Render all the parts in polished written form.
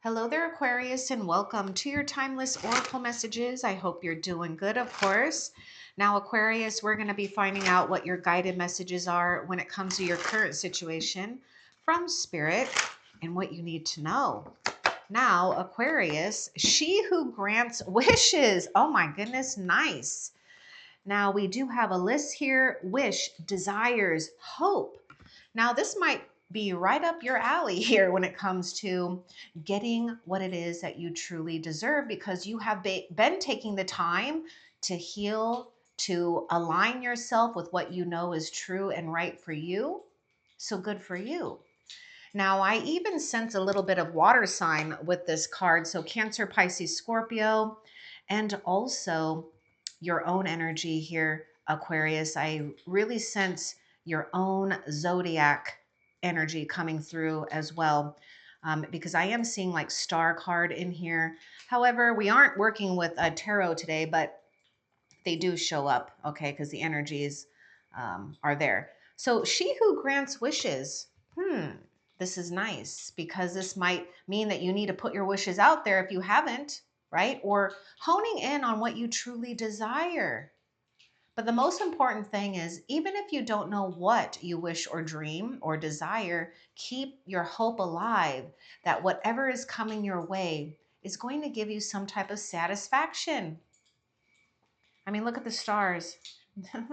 Hello there, Aquarius, and welcome to your timeless oracle messages. I hope you're doing good, of course. Now, Aquarius, we're going to be finding out what your guided messages are when it comes to your current situation from Spirit and what you need to know. Now, Aquarius, she who grants wishes. Oh my goodness, nice. Now, we do have a list here: wish, desires, hope. Now, this might be right up your alley here when it comes to getting what it is that you truly deserve, because you have been taking the time to heal, to align yourself with what you know is true and right for you. So good for you. Now, I even sense a little bit of water sign with this card. So Cancer, Pisces, Scorpio, and also your own energy here, Aquarius. I really sense your own zodiac energy coming through as well, because I am seeing like star card in here. However, we aren't working with a tarot today, but they do show up, okay, because the energies are there. So she who grants wishes. This is nice, because this might mean that you need to put your wishes out there if you haven't, right? Or honing in on what you truly desire. But the most important thing is, even if you don't know what you wish or dream or desire, keep your hope alive that whatever is coming your way is going to give you some type of satisfaction. I mean, look at the stars.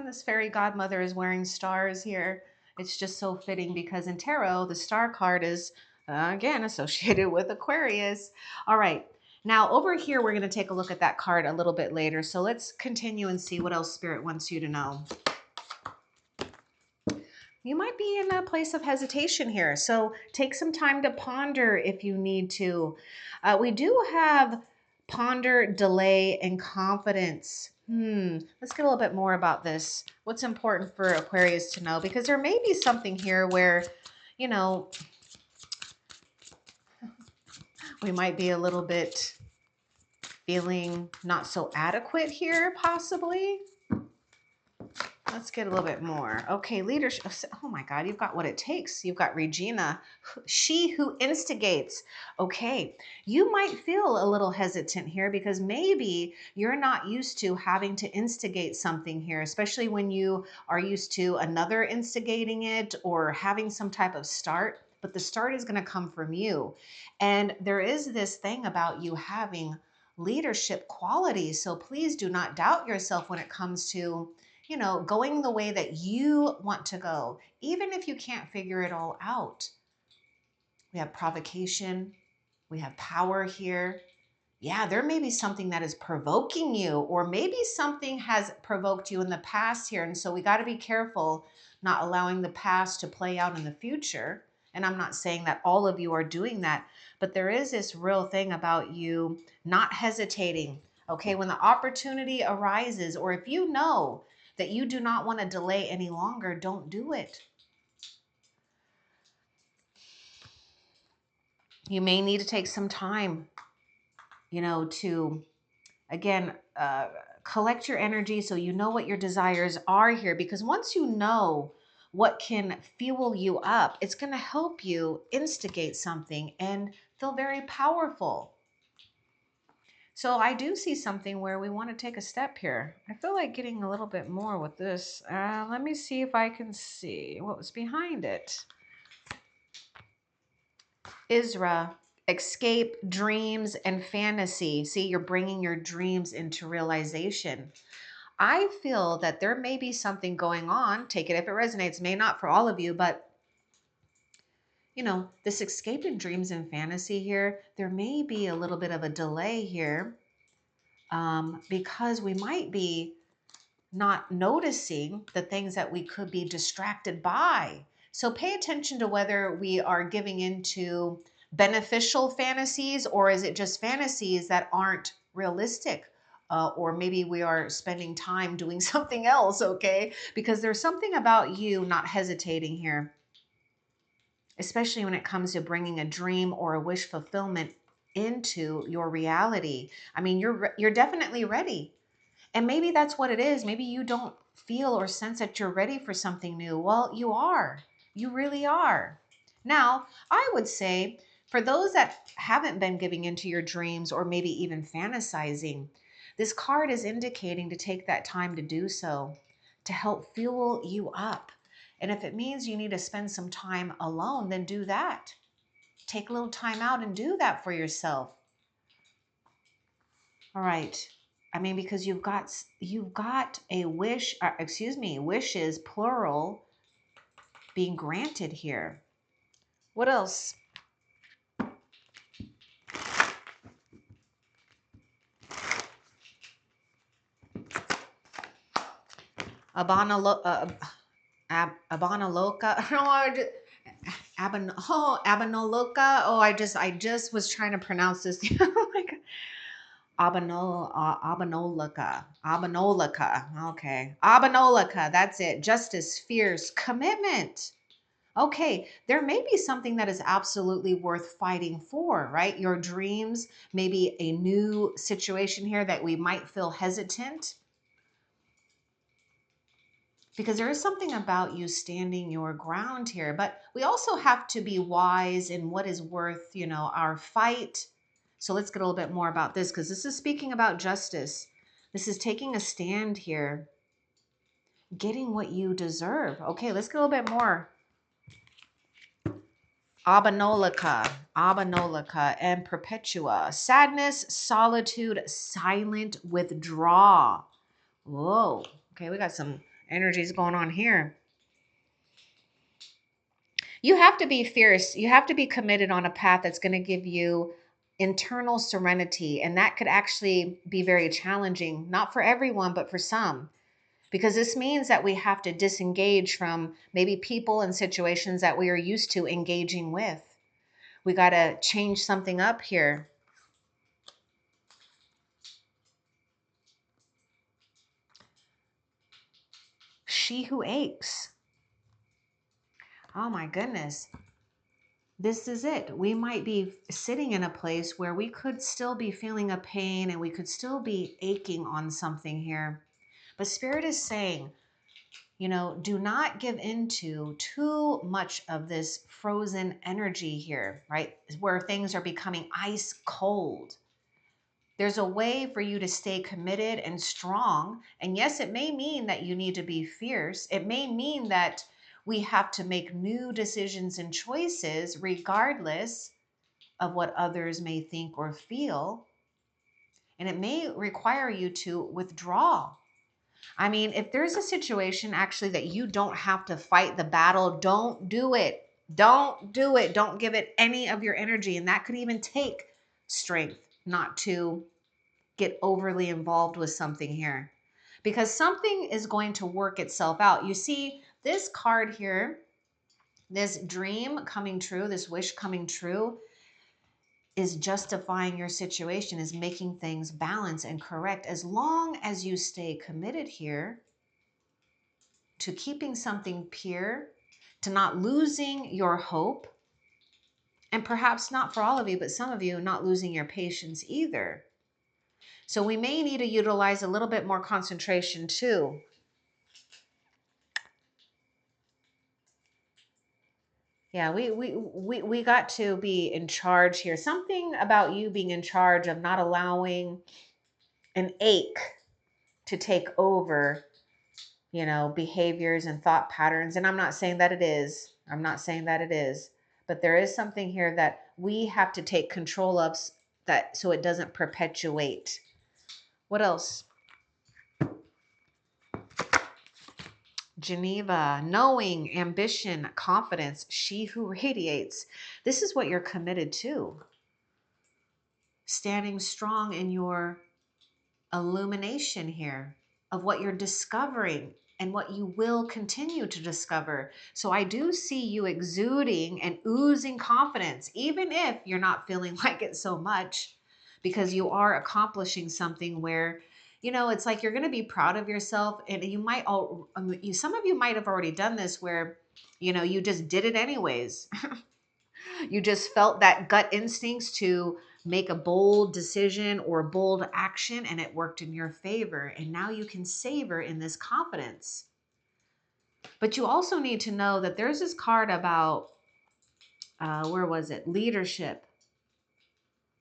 This fairy godmother is wearing stars here. It's just so fitting, because in tarot, the star card is, again, associated with Aquarius. All right. Now, over here, we're going to take a look at that card a little bit later. So let's continue and see what else Spirit wants you to know. You might be in a place of hesitation here, so take some time to ponder if you need to. We do have ponder, delay, and confidence. Let's get a little bit more about this. What's important for Aquarius to know? Because there may be something here where, you know, we might be a little bit feeling not so adequate here, possibly. Let's get a little bit more. Okay, leadership. Oh my God, you've got what it takes. You've got Regina, she who instigates. Okay, you might feel a little hesitant here, because maybe you're not used to having to instigate something here, especially when you are used to another instigating it or having some type of start. But the start is going to come from you. And there is this thing about you having leadership qualities. So please do not doubt yourself when it comes to, you know, going the way that you want to go, even if you can't figure it all out. We have provocation. We have power here. Yeah, there may be something that is provoking you, or maybe something has provoked you in the past here. And so we got to be careful not allowing the past to play out in the future. And I'm not saying that all of you are doing that, but there is this real thing about you not hesitating. Okay, when the opportunity arises, or if you know that you do not want to delay any longer, don't do it. You may need to take some time, you know, to, again, collect your energy so you know what your desires are here. Because once you know what can fuel you up, it's going to help you instigate something and feel very powerful. So I do see something where we want to take a step here. I feel like getting a little bit more with this. Let me see if I can see what was behind it. Isra, escape, dreams, and fantasy. See, you're bringing your dreams into realization. I feel that there may be something going on. Take it if it resonates, may not for all of you, but you know, this escape in dreams and fantasy here, there may be a little bit of a delay here, because we might be not noticing the things that we could be distracted by. So pay attention to whether we are giving into beneficial fantasies, or is it just fantasies that aren't realistic? Or maybe we are spending time doing something else, okay? Because there's something about you not hesitating here, especially when it comes to bringing a dream or a wish fulfillment into your reality. I mean, you're definitely ready. And maybe that's what it is. Maybe you don't feel or sense that you're ready for something new. Well, you are. You really are. Now, I would say For those that haven't been giving into your dreams or maybe even fantasizing, this card is indicating to take that time to do so, to help fuel you up. And if it means you need to spend some time alone, then do that. Take a little time out and do that for yourself. All right. I mean, because you've got a wish, wishes, plural, being granted here. What else? Abanaloka. Abanoloka. Oh, I just was trying to pronounce this. Oh my God. Abanolaka. Okay. Abanolaka. That's it. Justice, fierce, commitment. Okay, there may be something that is absolutely worth fighting for, right? Your dreams, maybe a new situation here that we might feel hesitant, because there is something about you standing your ground here. But we also have to be wise in what is worth, our fight. So let's get a little bit more about this, because this is speaking about justice. This is taking a stand here, getting what you deserve. Okay, let's get a little bit more. Abanolika, and Perpetua. Sadness, solitude, silent withdrawal. Whoa. Okay, we got some energies going on here. You have to be fierce. You have to be committed on a path that's going to give you internal serenity. And that could actually be very challenging, not for everyone, but for some. Because this means that we have to disengage from maybe people and situations that we are used to engaging with. We got to change something up here. She who aches. Oh my goodness. This is it. We might be sitting in a place where we could still be feeling a pain and we could still be aching on something here. But Spirit is saying, do not give into too much of this frozen energy here, right? Where things are becoming ice cold. There's a way for you to stay committed and strong. And yes, it may mean that you need to be fierce. It may mean that we have to make new decisions and choices regardless of what others may think or feel. And it may require you to withdraw. I mean, if there's a situation actually that you don't have to fight the battle, don't do it. Don't do it. Don't give it any of your energy. And that could even take strength not to get overly involved with something here, because something is going to work itself out. You see, this card here, this dream coming true, this wish coming true, is justifying your situation, is making things balance and correct, as long as you stay committed here to keeping something pure, to not losing your hope, and perhaps not for all of you, but some of you, not losing your patience either. So we may need to utilize a little bit more concentration too. Yeah, we got to be in charge here. Something about you being in charge of not allowing an ache to take over, behaviors and thought patterns. And I'm not saying that it is. I'm not saying that it is. But there is something here that we have to take control of, that so it doesn't perpetuate. What else? Geneva, knowing, ambition, confidence, she who radiates. This is what you're committed to. Standing strong in your illumination here of what you're discovering and what you will continue to discover. So I do see you exuding and oozing confidence, even if you're not feeling like it so much, because you are accomplishing something where, it's like you're going to be proud of yourself. And you might some of you might have already done this where, you just did it anyways. You just felt that gut instincts to make a bold decision or a bold action, and it worked in your favor. And now you can savor in this confidence. But you also need to know that there's this card about where was it? Leadership,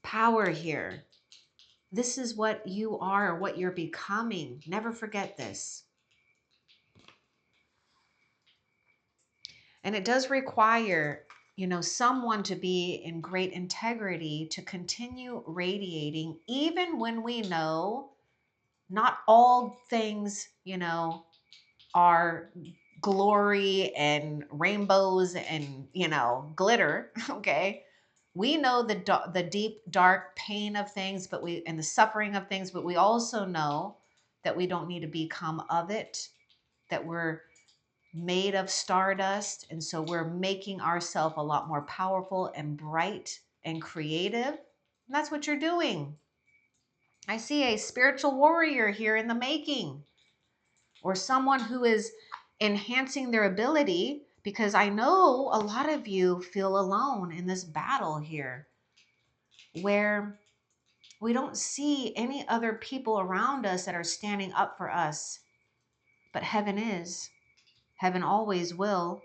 power here. This is what you are, what you're becoming. Never forget this. And it does require, someone to be in great integrity to continue radiating, even when we know not all things, are glory and rainbows and, glitter. Okay. We know the deep, dark pain of things, and the suffering of things, but we also know that we don't need to become of it, that we're made of stardust. And so we're making ourselves a lot more powerful and bright and creative. And that's what you're doing. I see a spiritual warrior here in the making, or someone who is enhancing their ability, because I know a lot of you feel alone in this battle here, where we don't see any other people around us that are standing up for us. But heaven is. Heaven always will.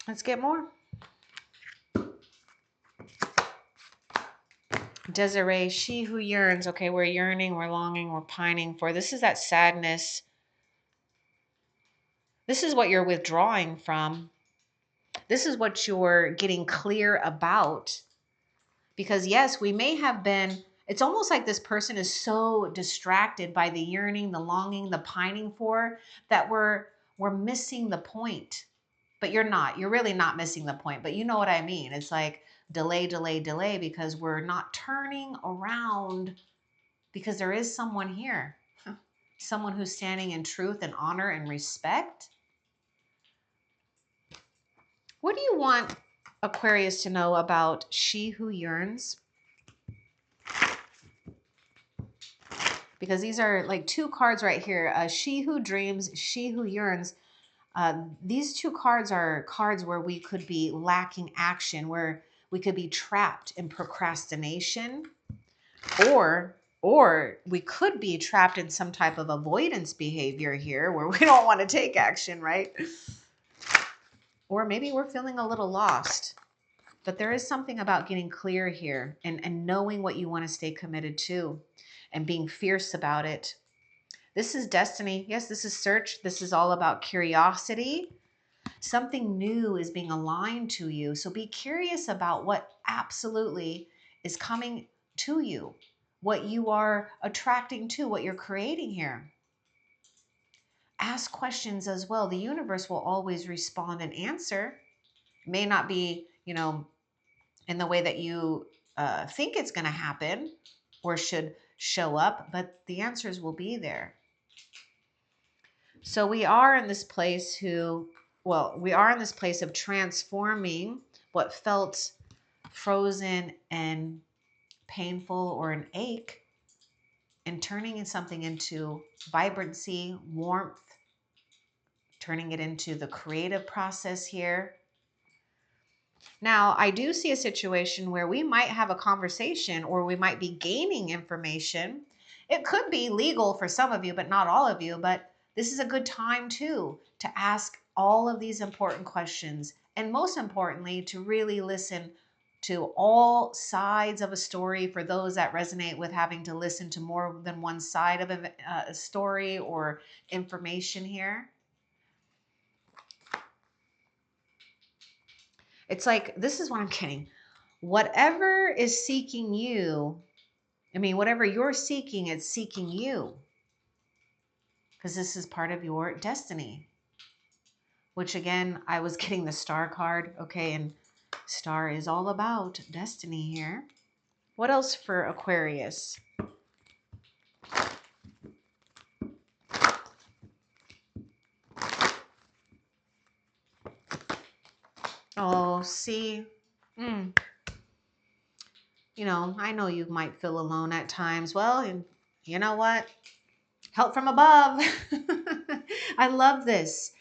Let's get more. Desiree, she who yearns. Okay, we're yearning, we're longing, we're pining for. This is that sadness. This is what you're withdrawing from. This is what you're getting clear about. Because yes, we may have been, it's almost like this person is so distracted by the yearning, the longing, the pining for, that we're missing the point. But you're not. You're really not missing the point. But you know what I mean. It's like delay, delay, delay, because we're not turning around, because there is someone here. Someone who's standing in truth and honor and respect. What do you want Aquarius to know about she who yearns? Because these are like two cards right here. She who dreams, she who yearns. These two cards are cards where we could be lacking action, where we could be trapped in procrastination, or we could be trapped in some type of avoidance behavior here where we don't want to take action, right? Or maybe we're feeling a little lost. But there is something about getting clear here and knowing what you want to stay committed to and being fierce about it. This is destiny. Yes, this is search. This is all about curiosity. Something new is being aligned to you. So be curious about what absolutely is coming to you, what you are attracting to, what you're creating here. Ask questions as well. The universe will always respond and answer. It may not be, in the way that you think it's going to happen or should show up, but the answers will be there. So we are in this place of transforming what felt frozen and painful or an ache, and turning something into vibrancy, warmth, turning it into the creative process here. Now, I do see a situation where we might have a conversation, or we might be gaining information. It could be legal for some of you, but not all of you. But this is a good time too to ask all of these important questions. And most importantly, to really listen to all sides of a story, for those that resonate with having to listen to more than one side of a story or information here. It's like, this is what I'm getting. Whatever is seeking you, whatever you're seeking, it's seeking you. Because this is part of your destiny. Which again, I was getting the star card. Okay, and star is all about destiny here. What else for Aquarius? Oh, see. I know you might feel alone at times. Well, and you know what? Help from above. I love this.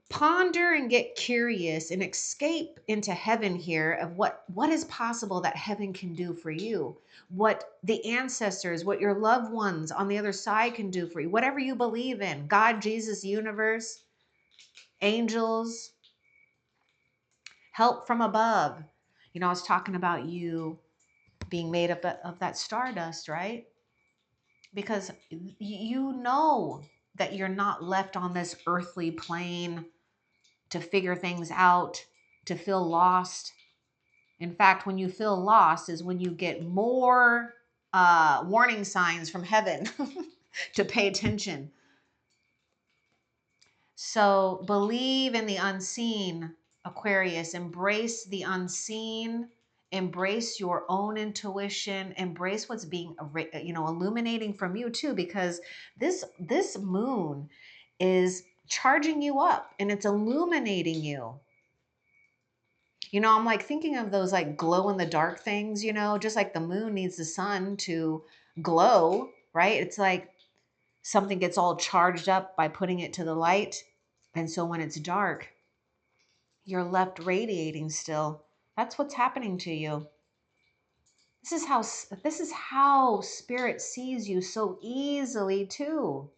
Ponder and get curious and escape into heaven here of what is possible that heaven can do for you, what the ancestors, what your loved ones on the other side can do for you, whatever you believe in, God, Jesus, universe. angels, help from above. You know, I was talking about you being made up of that stardust, right? Because you know that you're not left on this earthly plane to figure things out, to feel lost. In fact, when you feel lost is when you get more warning signs from heaven to pay attention. So believe in the unseen, Aquarius. Embrace the unseen. Embrace your own intuition. Embrace what's being, illuminating from you too, because this moon is charging you up and it's illuminating you. You know, I'm like thinking of those like glow in the dark things, you know, just like the moon needs the sun to glow, right? It's like something gets all charged up by putting it to the light. And so when it's dark, you're left radiating still. That's what's happening to you. This is how spirit sees you so easily too.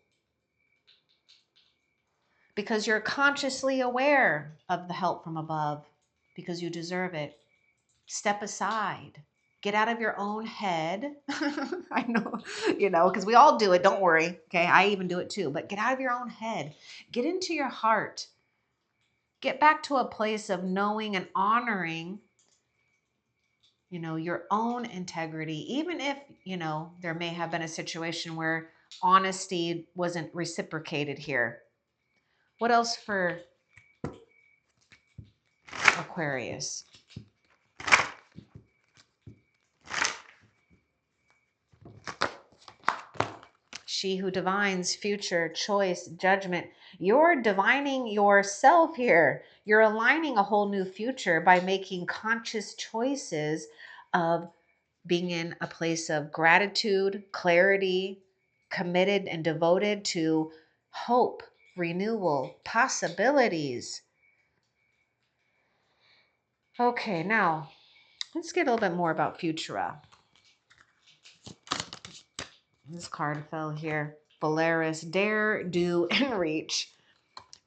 Because you're consciously aware of the help from above because you deserve it. Step aside. Get out of your own head. I know, because we all do it. Don't worry. Okay. I even do it too. But get out of your own head. Get into your heart. Get back to a place of knowing and honoring, your own integrity. Even if, there may have been a situation where honesty wasn't reciprocated here. What else for Aquarius? She who divines future, choice, judgment. You're divining yourself here. You're aligning a whole new future by making conscious choices of being in a place of gratitude, clarity, committed and devoted to hope, renewal, possibilities. Okay, now let's get a little bit more about Futura. This card fell here. Polaris, dare, do, and reach.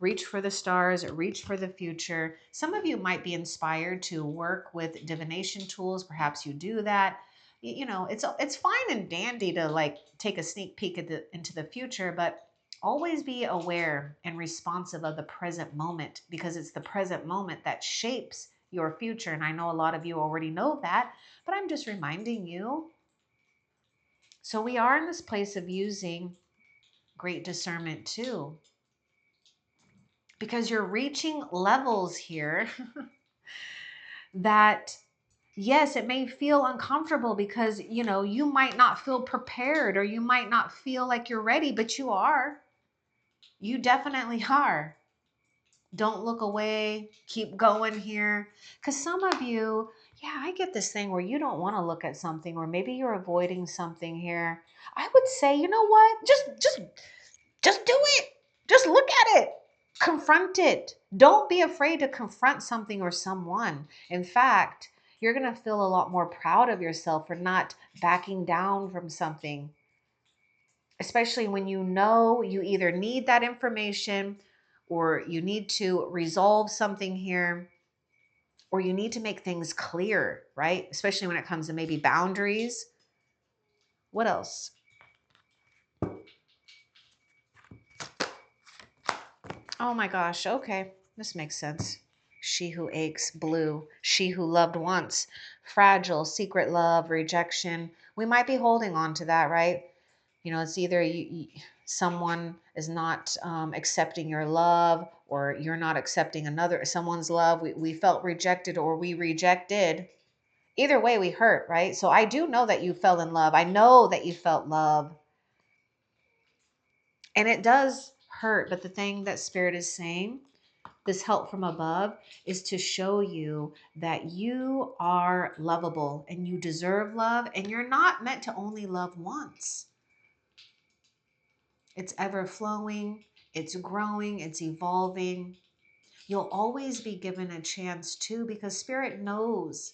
Reach for the stars, reach for the future. Some of you might be inspired to work with divination tools. Perhaps you do that. It's fine and dandy to like take a sneak peek into the future, but always be aware and responsive of the present moment, because it's the present moment that shapes your future. And I know a lot of you already know that, but I'm just reminding you. So we are in this place of using great discernment too, because you're reaching levels here that, yes, it may feel uncomfortable because, you might not feel prepared or you might not feel like you're ready, but you are. You definitely are. Don't look away. Keep going here. Because some of you, yeah, I get this thing where you don't want to look at something, or maybe you're avoiding something here. I would say, you know what? Just do it. Just look at it. Confront it. Don't be afraid to confront something or someone. In fact, you're going to feel a lot more proud of yourself for not backing down from something, especially when you know you either need that information or you need to resolve something here, or you need to make things clear, right? Especially when it comes to maybe boundaries. What else? Oh my gosh. Okay. This makes sense. She who aches, blue. She who loved once, fragile, secret love, rejection. We might be holding on to that, right? It's either someone is not accepting your love, or you're not accepting someone's love. We felt rejected, or we rejected. Either way, we hurt, right? So I do know that you fell in love. I know that you felt love. And it does hurt. But the thing that Spirit is saying, this help from above, is to show you that you are lovable and you deserve love, and you're not meant to only love once. It's ever flowing, it's growing, it's evolving. You'll always be given a chance too, because Spirit knows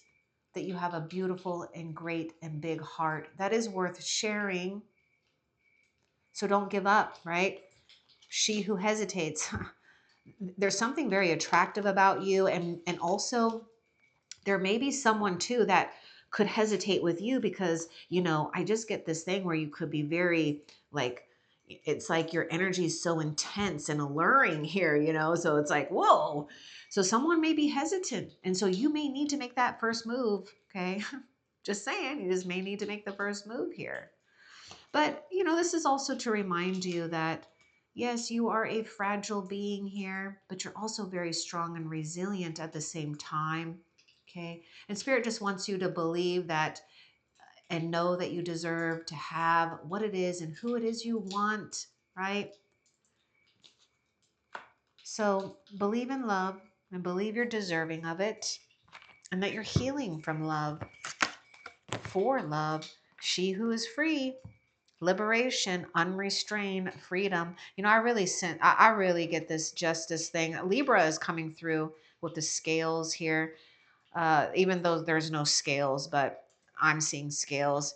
that you have a beautiful and great and big heart that is worth sharing. So don't give up, right? She who hesitates. there's something very attractive about you. And also there may be someone too that could hesitate with you because, I just get this thing where you could be very like, it's like your energy is so intense and alluring here, so it's like, whoa. So someone may be hesitant. And so you may need to make that first move. Okay. Just saying, you just may need to make the first move here. But, this is also to remind you that, yes, you are a fragile being here, but you're also very strong and resilient at the same time. Okay. And Spirit just wants you to believe that and know that you deserve to have what it is and who it is you want, right? So believe in love and believe you're deserving of it and that you're healing from love, for love. She who is free, liberation, unrestrained freedom. I really get this justice thing. Libra is coming through with the scales here. Even though there's no scales, but I'm seeing scales.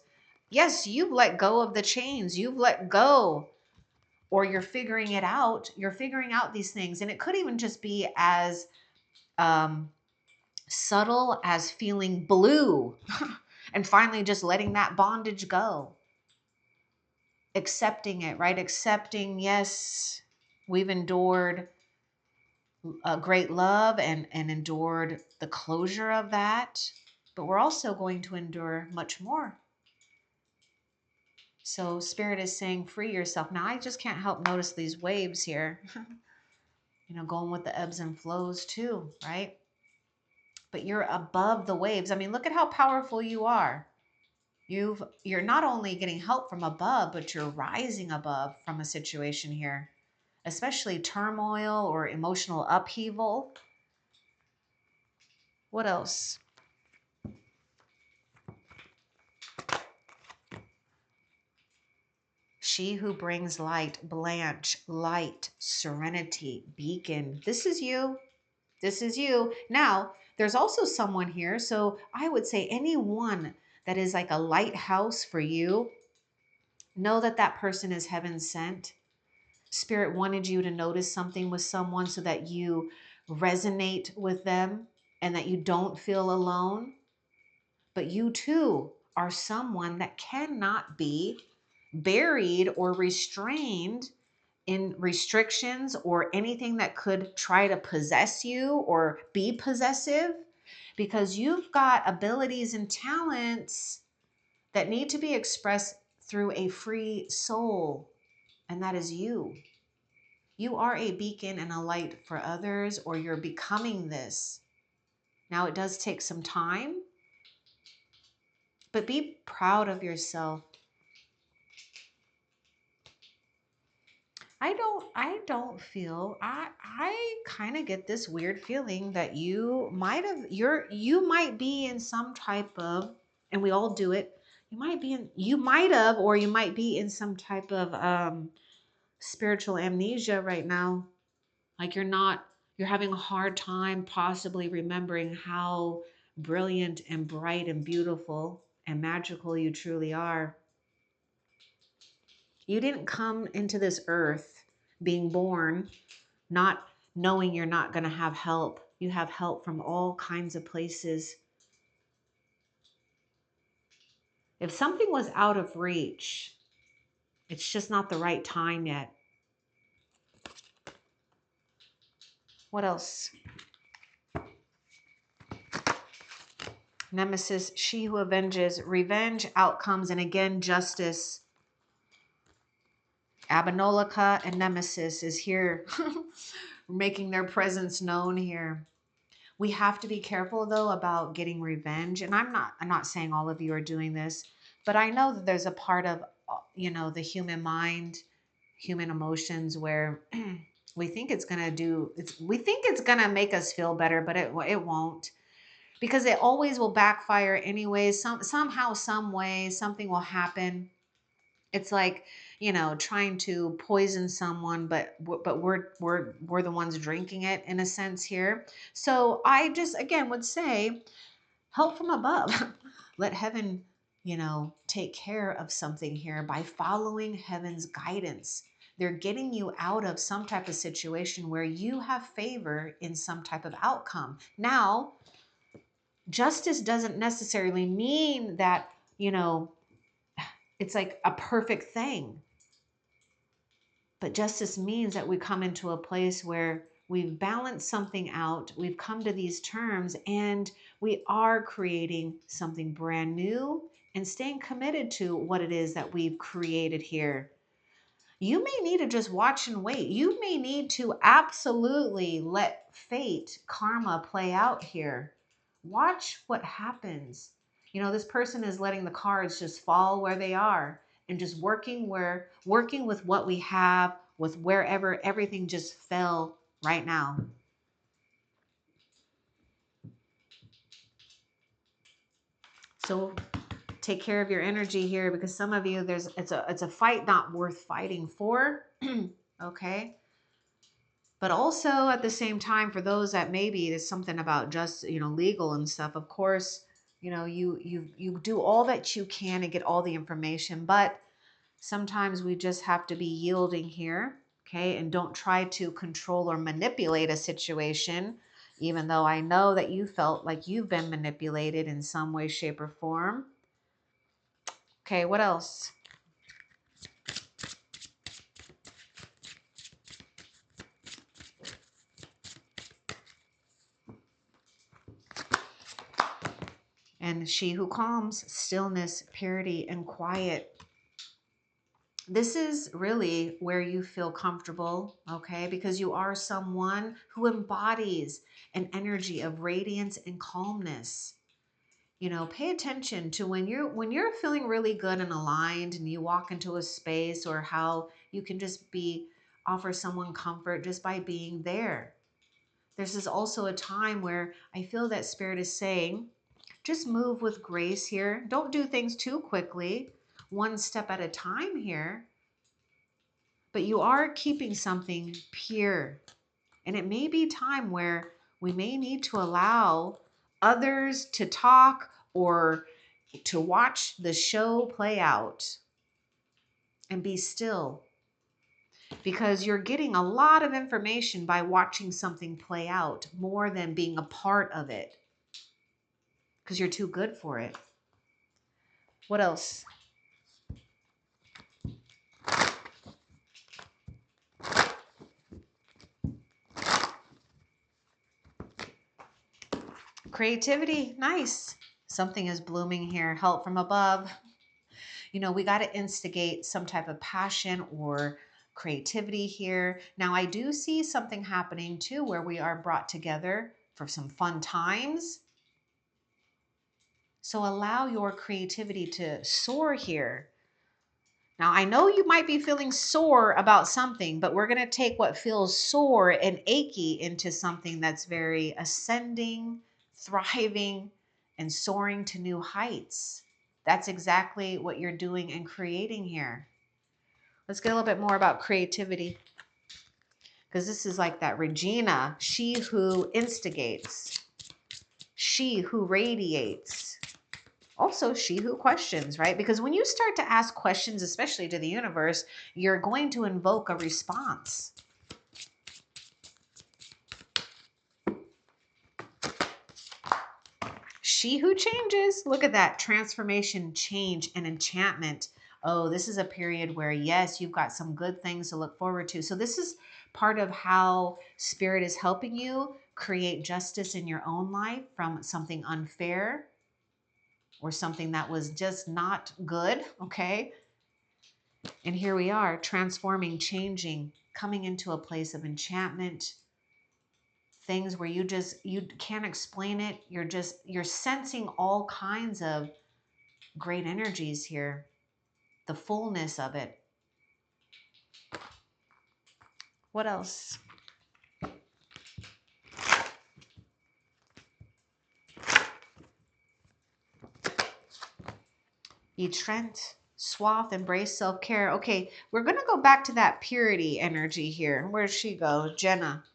Yes, you've let go of the chains. You've let go, or you're figuring it out. You're figuring out these things. And it could even just be as um, subtle as feeling blue and finally just letting that bondage go. Accepting it, right? Accepting, yes, we've endured great love and endured the closure of that, but we're also going to endure much more. So Spirit is saying, free yourself. Now, I just can't help notice these waves here, going with the ebbs and flows too, right? But you're above the waves. I mean, look at how powerful you are. You're not only getting help from above, but you're rising above from a situation here, especially turmoil or emotional upheaval. What else? She who brings light, Blanche, light, serenity, beacon. This is you. This is you. Now, there's also someone here. So I would say anyone that is like a lighthouse for you, know that that person is heaven sent. Spirit wanted you to notice something with someone so that you resonate with them and that you don't feel alone. But you too are someone that cannot be buried or restrained in restrictions or anything that could try to possess you or be possessive, because you've got abilities and talents that need to be expressed through a free soul, and that is you. You are a beacon and a light for others, or you're becoming this. Now, it does take some time, but be proud of yourself. I kind of get this weird feeling that you might be in some type of, and we all do it. You might have, or you might be in some type of spiritual amnesia right now. Like you're having a hard time possibly remembering how brilliant and bright and beautiful and magical you truly are. You didn't come into this earth being born not knowing you're not going to have help. You have help from all kinds of places. If something was out of reach, it's just not the right time yet. What else? Nemesis, she who avenges, revenge, outcomes, and again, justice. 𝓐𝓼𝓾𝓪𝓻𝓲 and Nemesis is here, making their presence known here. We have to be careful though about getting revenge. And I'm not saying all of you are doing this, but I know that there's a part of, the human mind, human emotions where we think it's going to make us feel better, but it won't, because it always will backfire anyways. Somehow, some way, something will happen. It's like, trying to poison someone, but we're the ones drinking it in a sense here. So I just again would say, help from above. Let heaven, take care of something here by following heaven's guidance. They're getting you out of some type of situation where you have favor in some type of outcome. Now, justice doesn't necessarily mean that, you know, it's like a perfect thing. But justice means that we come into a place where we've balanced something out, we've come to these terms, and we are creating something brand new and staying committed to what it is that we've created here. You may need to just watch and wait. You may need to absolutely let fate, karma play out here. Watch what happens. You know, this person is letting the cards just fall where they are and just working with what we have, with wherever everything just fell right now. So take care of your energy here, because some of you, it's a fight not worth fighting for. Okay? But also at the same time, for those that maybe there's something about just, you know, legal and stuff, of course, you know, you do all that you can to get all the information, but sometimes we just have to be yielding here, okay? And don't try to control or manipulate a situation, even though I know that you felt like you've been manipulated in some way, shape, or form. Okay, what else? And she who calms, stillness, purity, and quiet. This is really where you feel comfortable, okay? Because you are someone who embodies an energy of radiance and calmness. You know, pay attention to when you're feeling really good and aligned, and you walk into a space, or how you can just offer someone comfort just by being there. This is also a time where I feel that Spirit is saying, just move with grace here. Don't do things too quickly. One step at a time here. But you are keeping something pure. And it may be time where we may need to allow others to talk, or to watch the show play out and be still. Because you're getting a lot of information by watching something play out more than being a part of it. Because you're too good for it. What else? Creativity, nice. Something is blooming here. Help from above. You know, we got to instigate some type of passion or creativity here. Now, I do see something happening too, where we are brought together for some fun times. So allow your creativity to soar here. Now, I know you might be feeling sore about something, but we're going to take what feels sore and achy into something that's very ascending, thriving, and soaring to new heights. That's exactly what you're doing and creating here. Let's get a little bit more about creativity, because this is like that Regina, she who instigates, she who radiates. Also, she who questions, right? Because when you start to ask questions, especially to the universe, you're going to invoke a response. She who changes. Look at that transformation, change, and enchantment. Oh, this is a period where, yes, you've got some good things to look forward to. So this is part of how Spirit is helping you create justice in your own life from something unfair or something that was just not good, okay? And here we are, transforming, changing, coming into a place of enchantment, things where you can't explain it. You're sensing all kinds of great energies here, the fullness of it. What else? Ye Trent, Swath, embrace self-care. Okay, we're going to go back to that purity energy here. Where'd she go? Jenna.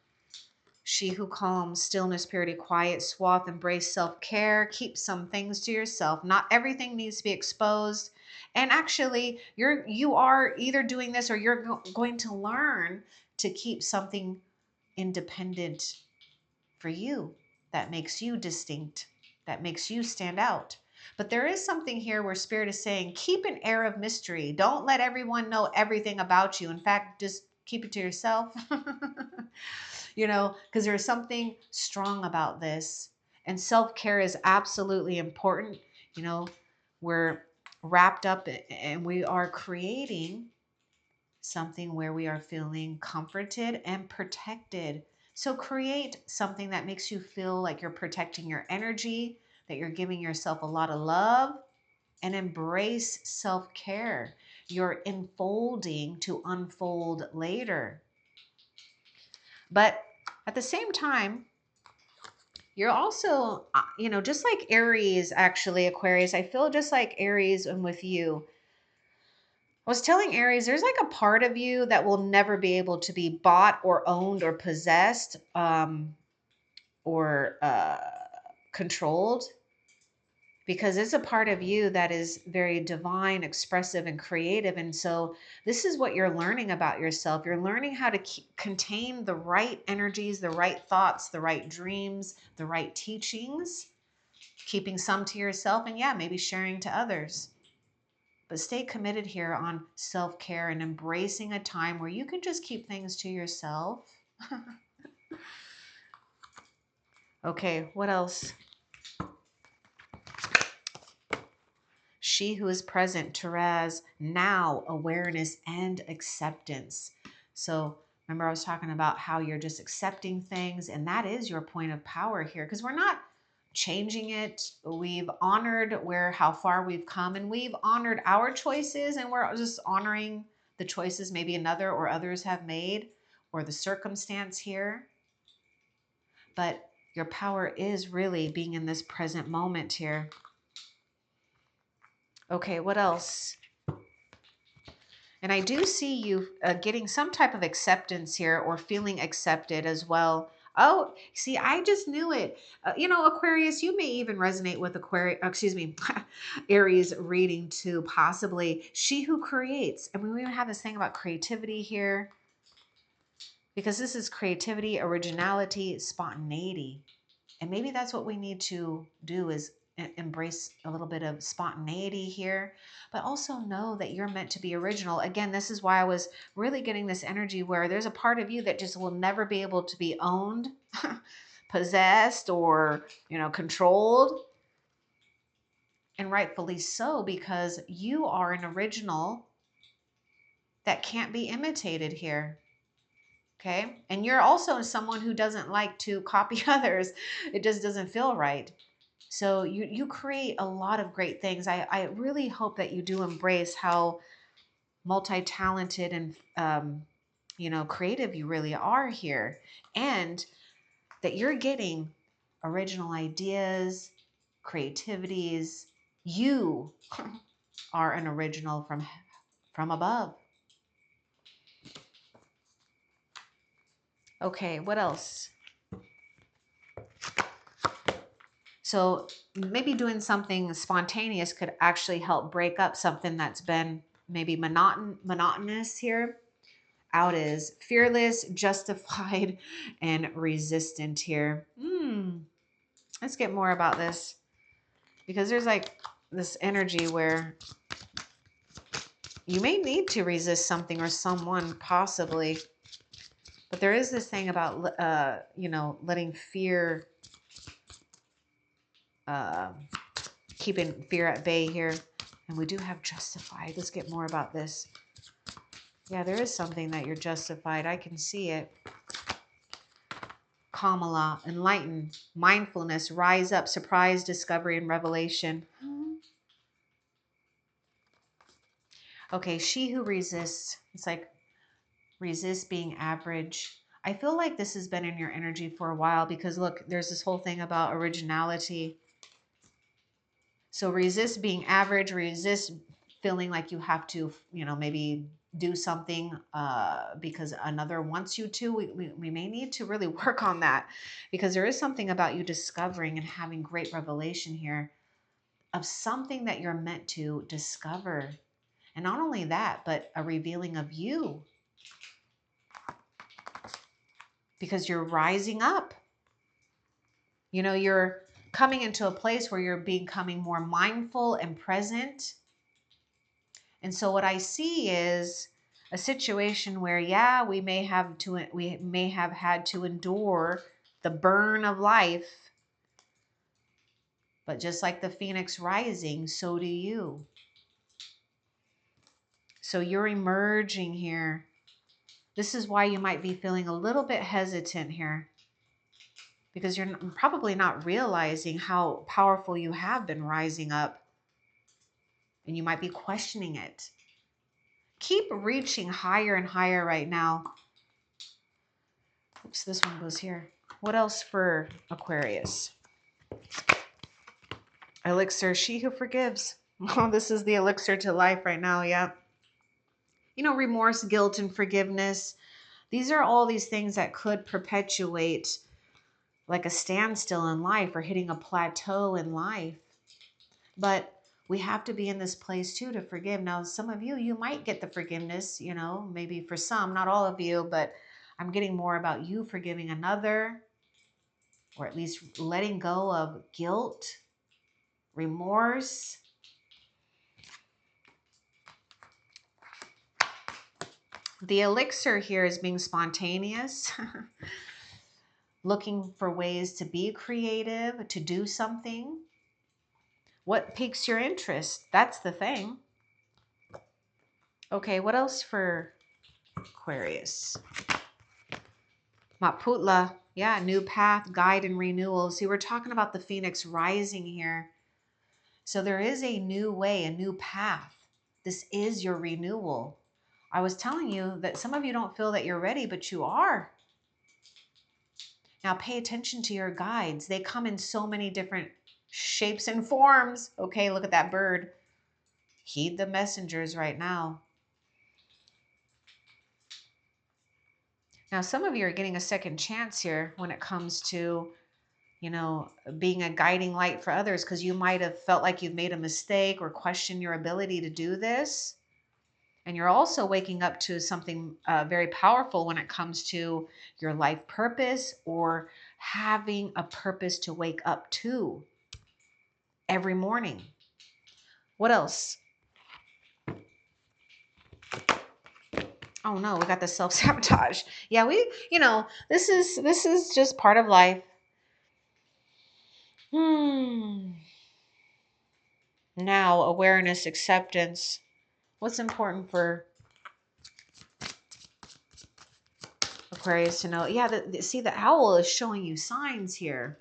She who calms, stillness, purity, quiet, Swath, embrace self-care. Keep some things to yourself. Not everything needs to be exposed. And actually, you are either doing this or you're going to learn to keep something independent for you that makes you distinct, that makes you stand out. But there is something here where Spirit is saying, keep an air of mystery. Don't let everyone know everything about you. In fact, just keep it to yourself. You know, because there's something strong about this. And self-care is absolutely important. You know, we're wrapped up and we are creating something where we are feeling comforted and protected. So create something that makes you feel like you're protecting your energy, that you're giving yourself a lot of love, and embrace self-care. You're enfolding to unfold later. But at the same time, you're also, just like Aries, actually, Aquarius, I feel just like Aries and with you. I was telling Aries, there's like a part of you that will never be able to be bought or owned or possessed, or controlled, because it's a part of you that is very divine, expressive, and creative. And so this is what you're learning about yourself. You're learning how to contain the right energies, the right thoughts, the right dreams, the right teachings, keeping some to yourself, and yeah, maybe sharing to others. But stay committed here on self-care and embracing a time where you can just keep things to yourself. Okay, what else? She who is present, Therese, now awareness and acceptance. So remember I was talking about how you're just accepting things, and that is your point of power here, because we're not changing it. We've honored how far we've come, and we've honored our choices, and we're just honoring the choices maybe another or others have made, or the circumstance here. But your power is really being in this present moment here. Okay, what else? And I do see you getting some type of acceptance here, or feeling accepted as well. Oh, see, I just knew it. Aquarius, you may even resonate with Aries reading too, possibly. She who creates. And we even have this thing about creativity here, because this is creativity, originality, spontaneity. And maybe that's what we need to do, is embrace a little bit of spontaneity here, but also know that you're meant to be original. Again, this is why I was really getting this energy where there's a part of you that just will never be able to be owned, possessed, or, controlled. And rightfully so, because you are an original that can't be imitated here. Okay. And you're also someone who doesn't like to copy others. It just doesn't feel right. So you create a lot of great things. I really hope that you do embrace how multi-talented and creative you really are here, and that you're getting original ideas, creativities. You are an original from above. Okay, what else? So maybe doing something spontaneous could actually help break up something that's been maybe monotonous here. Out is fearless, justified, and resistant here. Let's get more about this, because there's like this energy where you may need to resist something or someone, possibly. But there is this thing about, letting fear, keeping fear at bay here. And we do have justified. Let's get more about this. Yeah, there is something that you're justified. I can see it. 𝓐𝓺𝓾𝓪𝓻𝓲, enlighten, mindfulness, rise up, surprise, discovery, and revelation. Okay, she who resists. It's like resist being average. I feel like this has been in your energy for a while, because look, there's this whole thing about originality. So resist being average, resist feeling like you have to, maybe do something because another wants you to. We may need to really work on that, because there is something about you discovering and having great revelation here. of something that you're meant to discover. And not only that, but a revealing of you, because you're rising up. You know, you're coming into a place where you're becoming more mindful and present. And so what I see is a situation where, yeah, we may have had to endure the burn of life, but just like the phoenix rising, so do you. So you're emerging here. This is why you might be feeling a little bit hesitant here, because you're probably not realizing how powerful you have been rising up, and you might be questioning it. Keep reaching higher and higher right now. Oops, this one goes here. What else for Aquarius? Elixir, she who forgives. Oh, this is the elixir to life right now, yeah. You know, remorse, guilt, and forgiveness. These are all these things that could perpetuate like a standstill in life or hitting a plateau in life. But we have to be in this place too to forgive. Now, some of you, you might get the forgiveness, you know, maybe for some, not all of you, but I'm getting more about you forgiving another, or at least letting go of guilt, remorse. The elixir here is being spontaneous, looking for ways to be creative, to do something. What piques your interest? That's the thing. Okay, what else for Aquarius? Maputla, yeah, new path, guide, and renewal. See, we're talking about the phoenix rising here. So there is a new way, a new path. This is your renewal. I was telling you that some of you don't feel that you're ready, but you are. Now pay attention to your guides. They come in so many different shapes and forms. Okay, look at that bird. Heed the messengers right now. Now, some of you are getting a second chance here when it comes to, you know, being a guiding light for others, because you might have felt like you've made a mistake or questioned your ability to do this. And you're also waking up to something very powerful when it comes to your life purpose, or having a purpose to wake up to every morning. What else? Oh no, we got the self-sabotage. Yeah, you know, this is just part of life. Now, awareness, acceptance. What's important for Aquarius to know? Yeah, see, the owl is showing you signs here.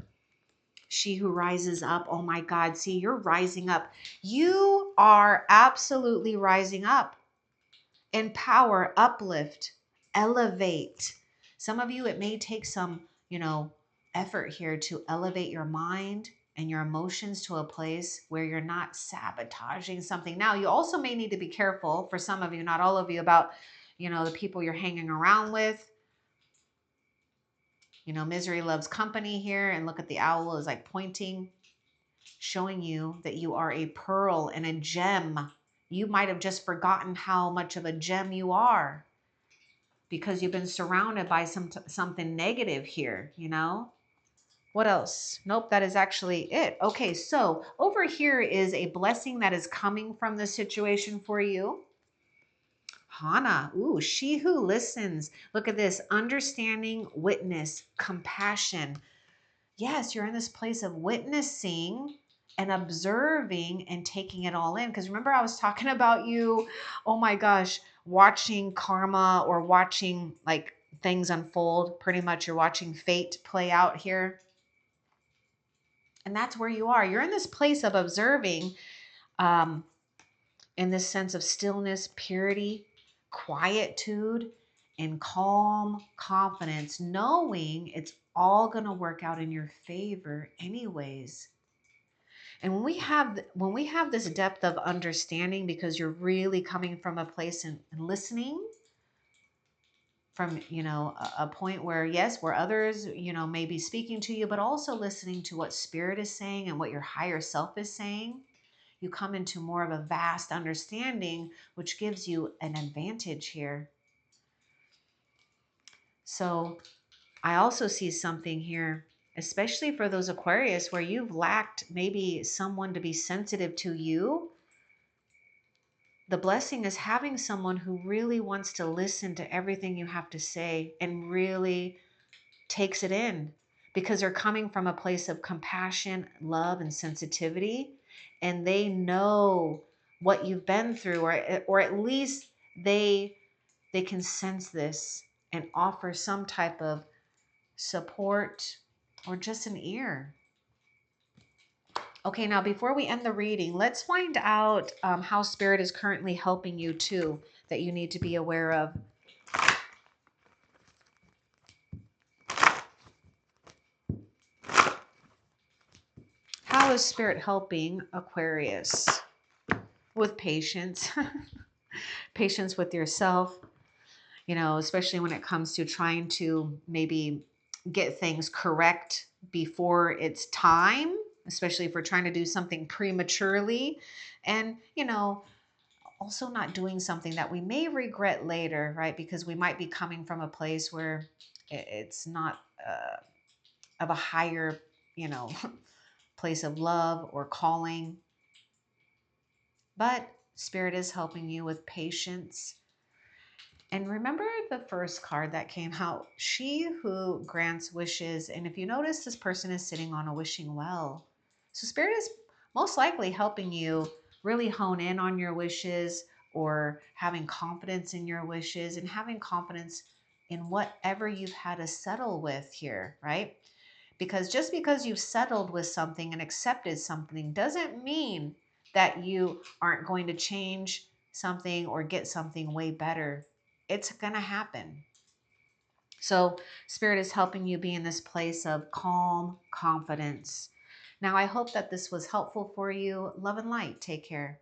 She who rises up. Oh my God. See, you're rising up. You are absolutely rising up. Empower, uplift, elevate. Some of you, it may take some, you know, effort here to elevate your mind and your emotions to a place where you're not sabotaging something. Now, you also may need to be careful, for some of you, not all of you, about, you know, the people you're hanging around with. You know, misery loves company here. And look at the owl is like pointing, showing you that you are a pearl and a gem. You might have just forgotten how much of a gem you are, because you've been surrounded by something negative here, you know? What else? Nope, that is actually it. Okay, so over here is a blessing that is coming from this situation for you. Hana, ooh, she who listens. Look at this, understanding, witness, compassion. Yes, you're in this place of witnessing and observing and taking it all in. Because remember, I was talking about you, oh my gosh, watching karma, or watching like things unfold. Pretty much you're watching fate play out here. And that's where you are. You're in this place of observing, um, in this sense of stillness, purity, quietude, and calm confidence, knowing it's all going to work out in your favor anyways. And when we have this depth of understanding, because you're really coming from a place and listening from, you know, a point where, yes, where others, you know, may be speaking to you, but also listening to what spirit is saying and what your higher self is saying. you come into more of a vast understanding, which gives you an advantage here. So I also see something here, especially for those Aquarius where you've lacked maybe someone to be sensitive to you. The blessing is having someone who really wants to listen to everything you have to say and really takes it in, because they're coming from a place of compassion, love, and sensitivity, and they know what you've been through, or at least they can sense this and offer some type of support or just an ear. Okay, now before we end the reading, let's find out how Spirit is currently helping you too, that you need to be aware of. How is Spirit helping Aquarius? With patience, patience with yourself, you know, especially when it comes to trying to maybe get things correct before it's time, especially if we're trying to do something prematurely. And, you know, also not doing something that we may regret later, right? Because we might be coming from a place where it's not of a higher, you know, place of love or calling. But Spirit is helping you with patience. And remember the first card that came out, she who grants wishes. And if you notice, this person is sitting on a wishing well. So Spirit is most likely helping you really hone in on your wishes, or having confidence in your wishes and having confidence in whatever you've had to settle with here, right? Because just because you've settled with something and accepted something doesn't mean that you aren't going to change something or get something way better. It's going to happen. So Spirit is helping you be in this place of calm confidence. Now, I hope that this was helpful for you. Love and light. Take care.